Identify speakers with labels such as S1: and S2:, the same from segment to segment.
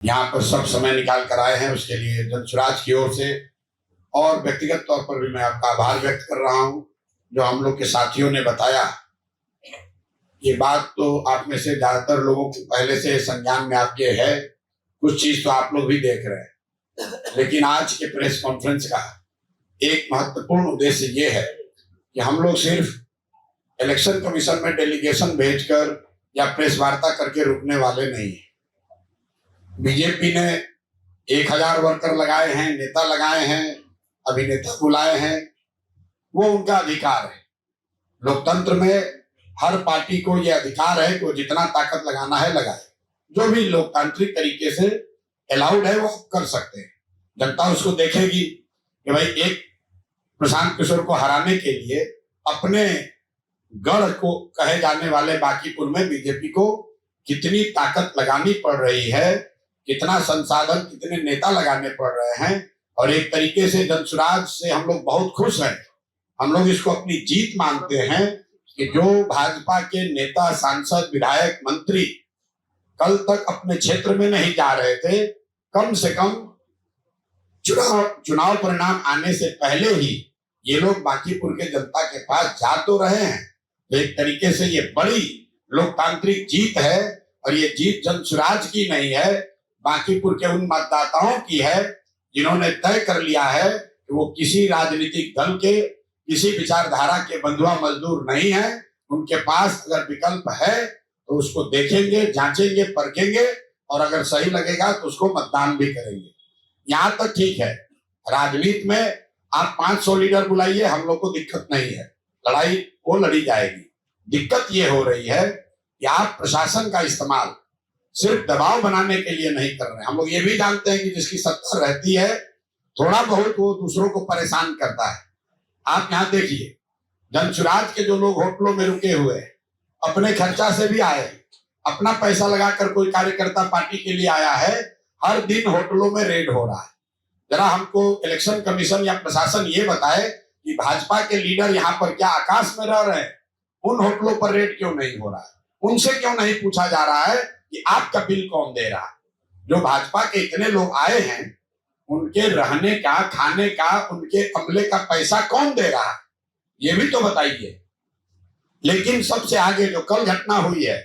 S1: यहाँ पर सब समय निकाल कर आए हैं, उसके लिए जनसुराज की ओर से और व्यक्तिगत तौर पर भी मैं आपका आभार व्यक्त कर रहा हूँ। जो हम लोग के साथियों ने बताया, ये बात तो आप में से ज्यादातर लोगों को पहले से संज्ञान में आपके है, कुछ चीज तो आप लोग भी देख रहे हैं। लेकिन आज के प्रेस कॉन्फ्रेंस का एक महत्वपूर्ण उद्देश्य ये है कि हम लोग सिर्फ इलेक्शन कमीशन में डेलीगेशन भेजकर या प्रेस वार्ता करके रुकने वाले नहीं हैं। बीजेपी ने 1000 वर्कर लगाए हैं, नेता लगाए हैं, अभिनेता बुलाए हैं, वो उनका अधिकार है। लोकतंत्र में हर पार्टी को यह अधिकार है कि वो जितना ताकत लगाना है लगाए, जो भी लोकतांत्रिक तरीके से अलाउड है वो कर सकते हैं। जनता उसको देखेगी कि भाई एक प्रशांत किशोर को हराने के लिए अपने गढ़ को कहे जाने वाले बांकीपुर में बीजेपी को कितनी ताकत लगानी पड़ रही है, कितना संसाधन, कितने नेता लगाने पड़ रहे हैं। और एक तरीके से जनसुराज से हम लोग बहुत खुश हैं। हम लोग इसको अपनी जीत मानते हैं कि जो भाजपा के नेता, सांसद, विधायक, मंत्री कल तक अपने क्षेत्र में नहीं जा रहे थे, कम से कम चुनाव परिणाम आने से पहले ही ये लोग बांकीपुर के जनता के पास जा तो रहे हैं। तो एक तरीके से ये बड़ी लोकतांत्रिक जीत है और ये जीत जनसुराज की नहीं है, बांकीपुर के उन मतदाताओं की है जिन्होंने तय कर लिया है कि वो किसी राजनीतिक दल के, किसी विचारधारा के बंधुआ मजदूर नहीं है। उनके पास अगर विकल्प है तो उसको देखेंगे, जांचेंगे, परखेंगे और अगर सही लगेगा तो उसको मतदान भी करेंगे। यहाँ तक ठीक है, राजनीति में आप 500 लीडर बुलाइए, हम लोग को दिक्कत नहीं है, लड़ाई वो लड़ी जाएगी। दिक्कत ये हो रही है कि आप प्रशासन का इस्तेमाल सिर्फ दबाव बनाने के लिए नहीं कर रहे हैं। हम लोग ये भी जानते हैं कि जिसकी सत्ता रहती है थोड़ा बहुत वो दूसरों को परेशान करता है। आप यहाँ देखिए, जनसुराज के जो लोग होटलों में रुके हुए हैं, अपने खर्चा से भी आए, अपना पैसा लगाकर कोई कार्यकर्ता पार्टी के लिए आया है, हर दिन होटलों में रेड हो रहा है। जरा हमको इलेक्शन कमीशन या प्रशासन ये बताए कि भाजपा के लीडर यहाँ पर क्या आकाश में रह रहे हैं? उन होटलों पर रेड क्यों नहीं हो रहा है? उनसे क्यों नहीं पूछा जा रहा है कि आपका बिल कौन दे रहा है? जो भाजपा के इतने लोग आए हैं, उनके रहने का, खाने का, उनके अमले का पैसा कौन दे रहा है? ये भी तो बताइए। लेकिन सबसे आगे जो कल घटना हुई है,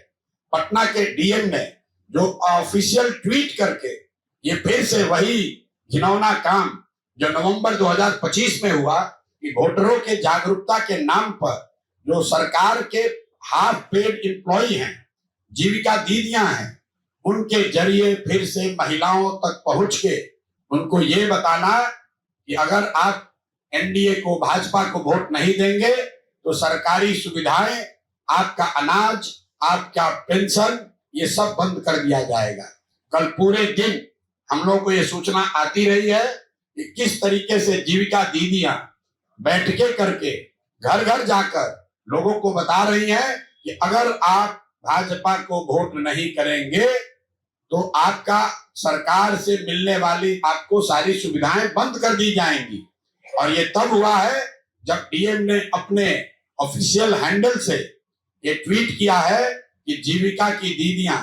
S1: पटना के डीएम ने जो ऑफिशियल ट्वीट करके ये फिर से वही घिनौना काम जो नवंबर 2025 में हुआ कि वोटरों के जागरूकता के नाम पर जो सरकार के हाफ पेड एम्प्लॉई हैं, जीविका दीदियां हैं, उनके जरिए फिर से महिलाओं तक पहुंच के उनको ये बताना कि अगर आप एनडीए को, भाजपा को वोट नहीं देंगे तो सरकारी सुविधाएं, आपका अनाज, आपका पेंशन, ये सब बंद कर दिया जाएगा। कल पूरे दिन हम लोग को ये सूचना आती रही है कि किस तरीके से जीविका दीदियां बैठके करके घर घर जाकर लोगों को बता रही हैं कि अगर आप भाजपा को वोट नहीं करेंगे तो आपका सरकार से मिलने वाली आपको सारी सुविधाएं बंद कर दी जाएंगी। और ये तब हुआ है जब डीएम ने अपने ऑफिशियल हैंडल से ये ट्वीट किया है कि जीविका की दीदियां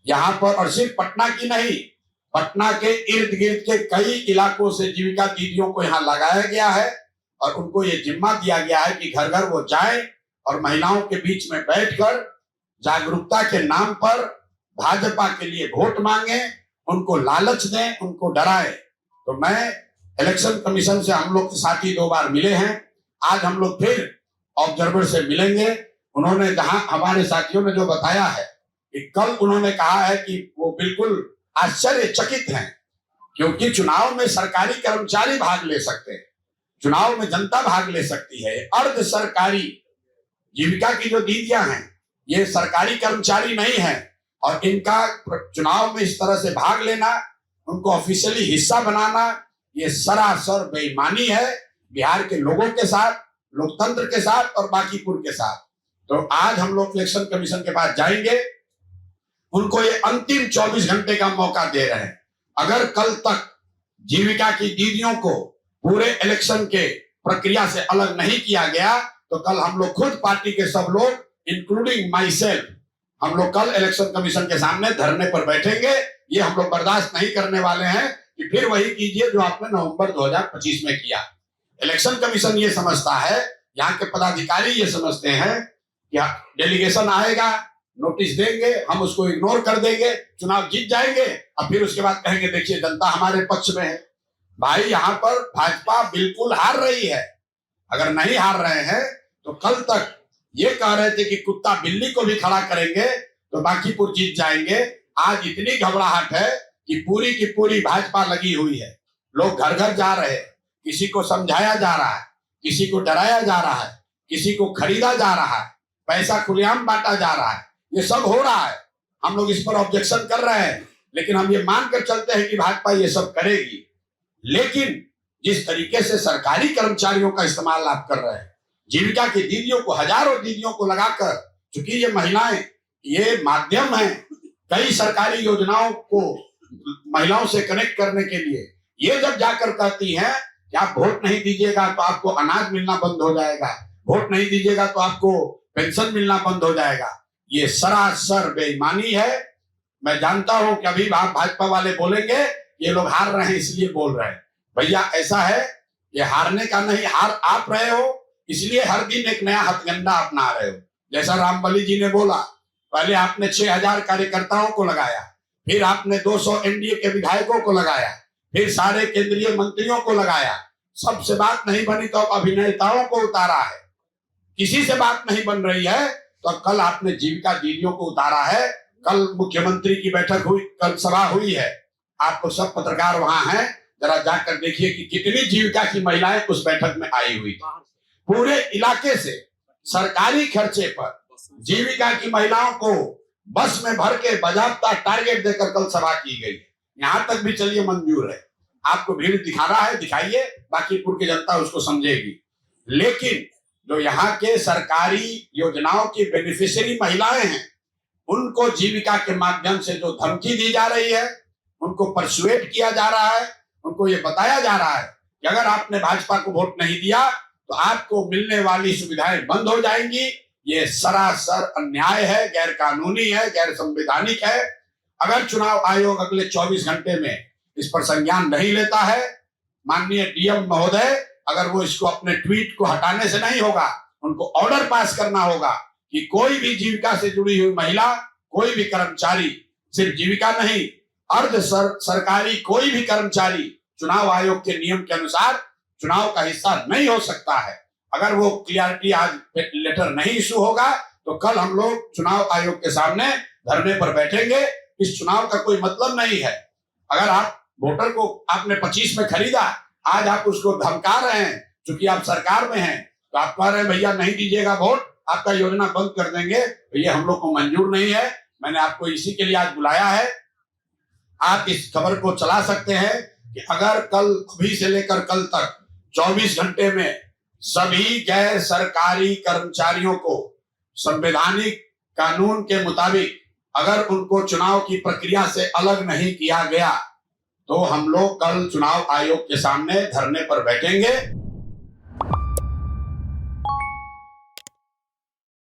S1: यहाँ पर, और सिर्फ पटना की नहीं, पटना के इर्द गिर्द के कई इलाकों से जीविका दीदियों को यहाँ लगाया गया है और उनको ये जिम्मा दिया गया है कि घर घर वो जाएं और महिलाओं के बीच में बैठकर जागरूकता के नाम पर भाजपा के लिए वोट मांगे, उनको लालच दें, उनको डराएं। तो मैं इलेक्शन कमीशन से, हम लोग के साथी 2 बार मिले हैं, आज हम लोग फिर ऑब्जर्वर से मिलेंगे। उन्होंने जहां हमारे साथियों ने जो बताया है कि कल उन्होंने कहा है कि वो बिल्कुल आश्चर्यचकित हैं क्योंकि चुनाव में सरकारी कर्मचारी भाग ले सकते हैं, चुनाव में जनता भाग ले सकती है। अर्ध सरकारी जीविका की जो दीदियां हैं ये सरकारी कर्मचारी नहीं है और इनका चुनाव में इस तरह से भाग लेना, उनको ऑफिशियली हिस्सा बनाना, ये सरासर बेईमानी है बिहार के लोगों के साथ, लोकतंत्र के साथ और बांकीपुर के साथ। तो आज हम लोग इलेक्शन कमीशन के पास जाएंगे, उनको ये अंतिम 24 घंटे का मौका दे रहे हैं। अगर कल तक जीविका की दीदियों को पूरे इलेक्शन के प्रक्रिया से अलग नहीं किया गया तो कल हम लोग खुद, पार्टी के सब लोग इंक्लूडिंग माई सेल्फ, हम लोग कल इलेक्शन कमीशन के सामने धरने पर बैठेंगे। ये हम लोग बर्दाश्त नहीं करने वाले हैं कि फिर वही कीजिए जो आपने नवंबर 2025 में किया। इलेक्शन कमीशन ये समझता है, यहाँ के पदाधिकारी ये समझते हैं कि डेलीगेशन आएगा, नोटिस देंगे, हम उसको इग्नोर कर देंगे, चुनाव जीत जाएंगे और फिर उसके बाद कहेंगे देखिए जनता हमारे पक्ष में है। भाई यहाँ पर भाजपा बिल्कुल हार रही है। अगर नहीं हार रहे हैं तो कल तक ये कह रहे थे कि कुत्ता बिल्ली को भी खड़ा करेंगे तो बांकीपुर जीत जाएंगे। आज इतनी घबराहट है कि पूरी की पूरी भाजपा लगी हुई है। लोग घर घर जा रहे हैं, किसी को समझाया जा रहा है, किसी को डराया जा रहा है, किसी को खरीदा जा रहा है, पैसा खुलेआम बांटा जा रहा है। ये सब हो रहा है। हम लोग इस पर ऑब्जेक्शन कर रहे हैं, लेकिन हम ये मानकर चलते हैं कि भाजपा ये सब करेगी। लेकिन जिस तरीके से सरकारी कर्मचारियों का इस्तेमाल आप कर रहे हैं, जीविका की दीदियों को, हजारों दीदियों को लगाकर, चूंकि ये महिलाएं ये माध्यम है कई सरकारी योजनाओं को महिलाओं से कनेक्ट करने के लिए, ये जब जाकर कहती हैं कि आप वोट नहीं दीजिएगा तो आपको अनाज मिलना बंद हो जाएगा, वोट नहीं दीजिएगा तो आपको पेंशन मिलना बंद हो जाएगा, ये सरासर बेईमानी है। मैं जानता हूं कि अभी आप भाजपा वाले बोलेंगे ये लोग हार रहे हैं इसलिए बोल रहे हैं। भैया ऐसा है, ये हारने का नहीं, हार आप रहे हो इसलिए हर दिन एक नया हथकंडा अपना रहे हो। जैसा रामबली जी ने बोला, पहले आपने 6000 कार्यकर्ताओं को लगाया, फिर आपने 200 एनडीए के विधायकों को लगाया, फिर सारे केंद्रीय मंत्रियों को लगाया, सबसे बात नहीं बनी तो अब अभिनेताओं को उतारा है। किसी से बात नहीं बन रही है तो कल आपने जीविका दीदियों को उतारा है। कल मुख्यमंत्री की बैठक हुई, कल सभा हुई है, आपको सब पत्रकार वहां हैं, जरा जाकर देखिए कि कितनी जीविका की महिलाएं उस बैठक में आई हुई थी। पूरे इलाके से सरकारी खर्चे पर जीविका की महिलाओं को बस में भर के बाजाबता टारगेट देकर कल सभा की गई। यहां तक भी चलिए मंजूर है, आपको भीड़ दिखा रहा है दिखाइए, बांकीपुर की जनता उसको समझेगी। लेकिन जो यहाँ के सरकारी योजनाओं की बेनिफिशियरी महिलाएं हैं, उनको जीविका के माध्यम से जो धमकी दी जा रही है, उनको परसुएट किया जा रहा है, उनको ये बताया जा रहा है कि अगर आपने भाजपा को वोट नहीं दिया तो आपको मिलने वाली सुविधाएं बंद हो जाएंगी। ये सरासर अन्याय है, गैर कानूनी है, गैर संवैधानिक है। अगर चुनाव आयोग अगले 24 घंटे में इस पर संज्ञान नहीं लेता है, माननीय डीएम महोदय, अगर वो इसको अपने ट्वीट को हटाने से नहीं होगा, उनको ऑर्डर पास करना होगा कि कोई भी जीविका से जुड़ी हुई महिला, कोई भी कर्मचारी, सिर्फ जीविका नहीं, अर्ध सरकारी कोई भी कर्मचारी चुनाव आयोग के नियम के अनुसार चुनाव का हिस्सा नहीं हो सकता है। अगर वो क्लियरिटी आज लेटर नहीं इशू होगा तो कल हम लोग चुनाव आयोग के सामने धरने पर बैठेंगे। इस चुनाव का कोई मतलब नहीं है। अगर आप वोटर को आपने 25 में खरीदा, आज आप उसको धमका रहे हैं, क्योंकि आप सरकार में हैं, तो आप कह रहे हैं भैया नहीं दीजिएगा वोट, आपका योजना बंद कर देंगे, तो ये हम लोग को मंजूर नहीं है। मैंने आपको इसी के लिए आज बुलाया है। आप इस खबर को चला सकते हैं कि अगर कल, अभी से लेकर कल तक 24 घंटे में सभी गैर सरकारी कर्मचारियों को संवैधानिक कानून के मुताबिक अगर उनको चुनाव की प्रक्रिया से अलग नहीं किया गया तो हम लोग कल चुनाव आयोग के सामने धरने पर बैठेंगे।